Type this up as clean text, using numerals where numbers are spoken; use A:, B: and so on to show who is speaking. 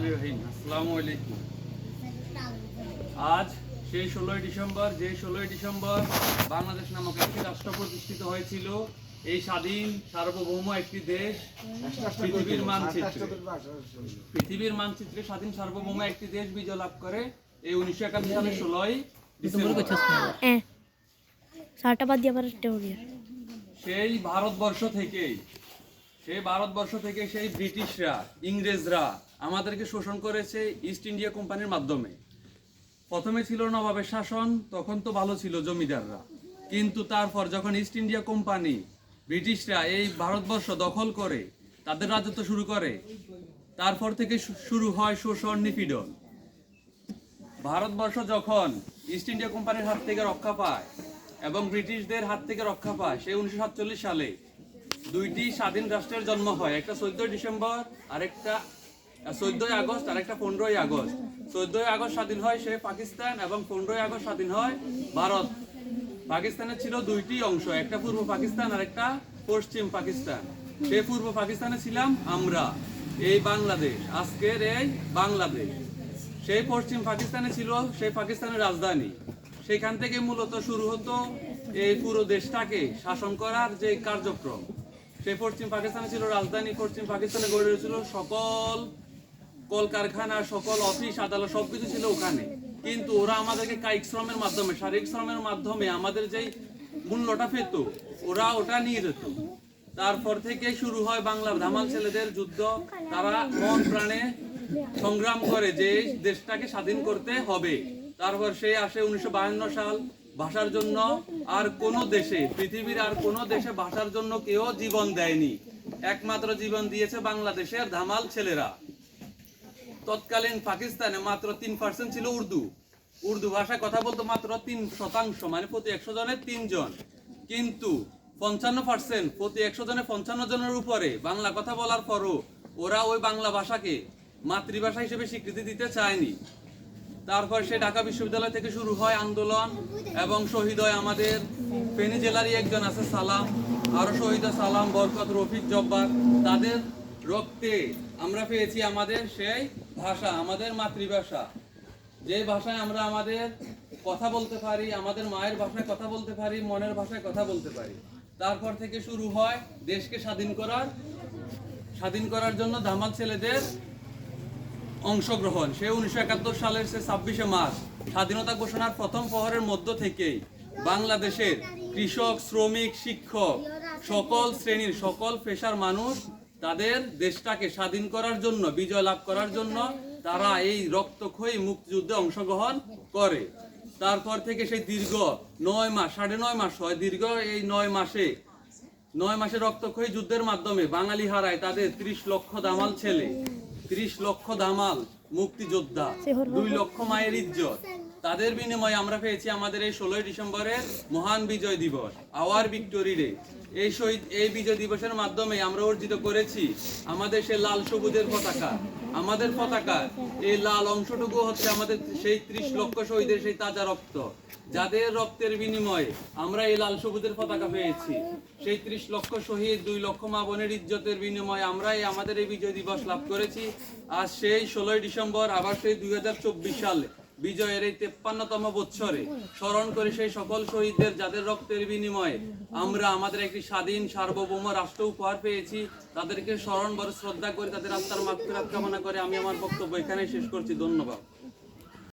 A: রহমানির রহিম। আসসালামু আলাইকুম। আজ সেই 16 ডিসেম্বর বাংলাদেশ নামক একটি রাষ্ট্র প্রতিষ্ঠিত হয়েছিল। এই স্বাধীন সার্বভৌম একটি দেশ পৃথিবীর মানচিত্রে স্বাধীন সার্বভৌম একটি দেশ বিজয় লাভ করে এই 1971 সালের 16 ডিসেম্বর। সেই ভারতবর্ষ থেকে সেই ব্রিটিশরা, ইংরেজরা আমাদেরকে শোষণ করেছে ইস্ট ইন্ডিয়া কোম্পানির মাধ্যমে। প্রথমে ছিল নবাবের শাসন, তখন তো ভালো ছিল জমিদাররা, কিন্তু তারপর যখন ইস্ট ইন্ডিয়া কোম্পানি, ব্রিটিশরা এই ভারতবর্ষ দখল করে তাদের রাজত্ব শুরু করে, তারপর থেকে শুরু হয় শোষণ, নিপীড়ন। ভারতবর্ষ যখন ইস্ট ইন্ডিয়া কোম্পানির হাত থেকে রক্ষা পায় এবং ব্রিটিশদের হাত থেকে রক্ষা পায়, সেই 1947 সালে দুইটি স্বাধীন রাষ্ট্রের জন্ম হয়। একটা 14 ডিসেম্বর আর একটা 14 আগস্ট আর একটা 15 আগস্ট। 14 আগস্ট স্বাধীন হয় সে পাকিস্তান এবং 15 আগস্ট স্বাধীন হয় ভারত। পাকিস্তানের ছিল দুইটি অংশ, একটা পূর্ব পাকিস্তান আর একটা পশ্চিম পাকিস্তান। সেই পূর্ব পাকিস্তানে ছিলাম আমরা, এই বাংলাদেশ, আজকের এই বাংলাদেশ। সেই পশ্চিম পাকিস্তানে ছিল সেই পাকিস্তানের রাজধানী। সেখান থেকে মূলত শুরু হতো এই পুরো দেশটাকে শাসন করার যে কার্যক্রম। সেই পশ্চিম পাকিস্তানে ছিল রাজধানী। পশ্চিম পাকিস্তানে গড়ে উঠেছিল সকল কলকারখানা, সকল অফিস আদালত, সবকিছু ছিল ওখানে। কিন্তু ওরা আমাদেরকে কায়িক শ্রমের মাধ্যমে, শারীরিক শ্রমের মাধ্যমে আমাদের যেই মূল্যটা পেত, ওরা ওটা নিয়ে যেত। তারপর থেকে শুরু হয় বাংলার ধামাল ছেলেদের যুদ্ধ। তারা মন প্রাণে সংগ্রাম করে যে দেশটাকে স্বাধীন করতে হবে। তারপর সেই আসে 1952 সাল। ভাষার জন্য আর কোন দেশে, পৃথিবীর আর কোন দেশে ভাষার জন্য কেউ জীবন দেয়নি, একমাত্র জীবন দিয়েছে বাংলাদেশের ধামাল ছেলেরা। তৎকালীন পাকিস্তানে মাত্র 3% ছিল উর্দু ভাষায় কথা বলতো মাত্র 3%, মানে প্রতি 100 জনের 3 জন। কিন্তু 55%, প্রতি 100 জনে 55 জনের উপরে বাংলা কথা বলার পরও ওরা ওই বাংলা ভাষাকে মাতৃভাষা হিসেবে স্বীকৃতি দিতে চায়নি। তারপর সে ঢাকা বিশ্ববিদ্যালয় থেকে শুরু হয় আন্দোলন এবং শহীদ হয় আমাদের ফেনী জেলারই একজন আছে সালাম, আরো শহীদ সালাম, বরকত, রফিক, জব্বার। তাদের রক্তে আমরা পেয়েছি আমাদের সেই ভাষা, আমাদের মাতৃভাষা, যে ভাষায় আমরা আমাদের কথা বলতে পারি, আমাদের মায়ের ভাষায় কথা বলতে পারি, মনের ভাষায় কথা বলতে পারি। তারপর থেকে শুরু হয় দেশকে স্বাধীন করার জন্য ধামাল ছেলেদের অংশগ্রহণ। সে 1971 সালের সে 26শে মার্চ স্বাধীনতা ঘোষণার প্রথম প্রহরের মধ্য থেকেই বাংলাদেশের কৃষক, শ্রমিক, শিক্ষক, সকল শ্রেণীর, সকল পেশার মানুষ তাদের দেশটাকে স্বাধীন করার জন্য, বিজয় লাভ করার জন্য তারা এই রক্তক্ষয়ী মুক্তিযুদ্ধে অংশগ্রহণ করে। তারপর থেকে সেই দীর্ঘ 9 মাস, 9.5 মাস হয়, দীর্ঘ এই 9 মাসে রক্তক্ষয়ী যুদ্ধের মাধ্যমে বাঙালি হারায় তাদের 30 লক্ষ দামাল ছেলে, 30 লক্ষ দামাল মুক্তিযোদ্ধা, 2 লক্ষ মায়ের ইজ্জত। তাদের বিনিময়ে আমরা পেয়েছি আমাদের এই 16 ডিসেম্বরের মহান বিজয় দিবস, আওয়ার ভিক্টোরি ডে। এই বিজয় দিবসের মাধ্যমে আমরা অর্জিত করেছি আমাদের সেই লাল সবুজের পতাকা। আমাদের পতাকা এই লাল অংশটুকু হচ্ছে আমাদের সেই 30 লক্ষ শহীদের সেই তাজা রক্ত, যাদের রক্তের বিনিময়ে আমরা এই লাল সবুজের পতাকা পেয়েছি। সেই 30 লক্ষ শহীদ, 2 লক্ষ মা বোনের ইজ্জতের বিনিময়ে আমরা আমাদের এই বিজয় দিবস লাভ করেছি। আজ সেই 16 ডিসেম্বর, আবার সেই 2024 সালে বিজয়ের এই 53তম বৎসরে স্মরণ করে সেই সকল শহীদদের, যাদের রক্তের বিনিময়ে আমরা আমাদের একটি স্বাধীন সার্বভৌম রাষ্ট্র উপহার পেয়েছি, তাদেরকে স্মরণ করে শ্রদ্ধা করে তাদের আত্মার মাগফিরাত কামনা করে আমি আমার বক্তব্য এখানে শেষ করছি। ধন্যবাদ।